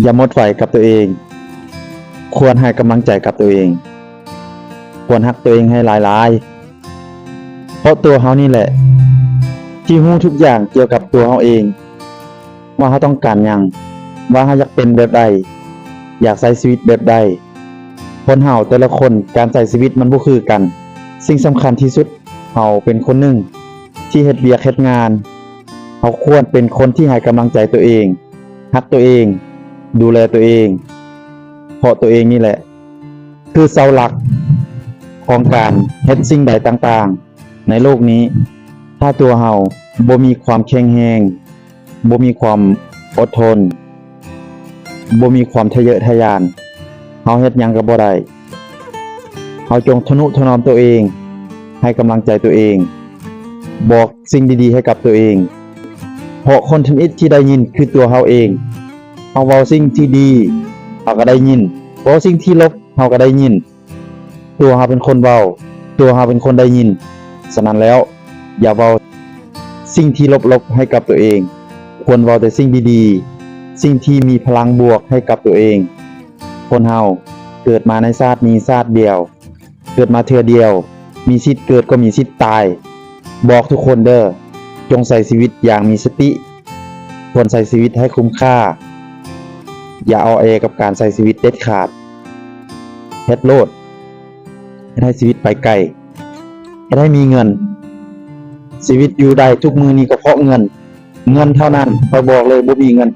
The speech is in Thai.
อย่าหมดไฟกับตัวเอง ควรให้กำลังใจกับตัวเอง ควรฮักตัวเองให้หลายๆเพราะตัวเฮานี่แหละที่รู้ทุกอย่างเกี่ยวกับตัวเฮาเองว่าเฮาต้องการหยังว่าเฮาอยากเป็นแบบใดอยากใช้ชีวิตแบบใดคนเฮาแต่ละคนการใช้ชีวิตมันบ่คือกันสิ่งสำคัญที่สุดเฮาเป็นคนหนึ่งที่เฮ็ดเวียกเฮ็ดงานเฮาควรเป็นคนที่ให้กำลังใจตัวเองรักตัวเองดูแลตัวเองเพราะตัวเองนี่แหละคือเสาหลักของการเฮ็ดสิ่งใดต่างๆในโลกนี้ถ้าตัวเฮาบ่มีความแข็งแรงบ่มีความอดทนบ่มีความทะเยอทะยานเฮาเฮ็ดหยังก็บ่ได้เฮาจงทนุถนอมตัวเองให้กำลังใจตัวเองบอกสิ่งดีๆให้กับตัวเองเพราะคนทำอิฐที่ได้ยินคือตัวเฮาเองเฮาเว้าสิ่งที่ดีเฮาก็ได้ยินเว้าสิ่งที่ลบเฮาก็ได้ยินตัวเฮาเป็นคนเว้าตัวเฮาเป็นคนได้ยินฉะนั้นแล้วอย่าเว้าสิ่งที่ลบๆให้กับตัวเองควรเว้าแต่สิ่งดีๆสิ่งที่มีพลังบวกให้กับตัวเองคนเฮาเกิดมาในชาตินี้ชาติเดียวเกิดมาเทื่อเดียวมีสิทธิ์เกิดก็มีสิทธิ์ตายบอกทุกคนเด้อจงใช้ชีวิตอย่างมีสติควรใช้ชีวิตให้คุ้มค่าอย่าเอากับการใช้ชีวิตเด็ดขาดเฮ็ดโลดให้ชีวิตไปไกลให้มีเงินชีวิตอยู่ได้ทุกมื้อนี้ก็เพราะเงินเท่านั้นข้อยบอกเลยบ่มีเงิน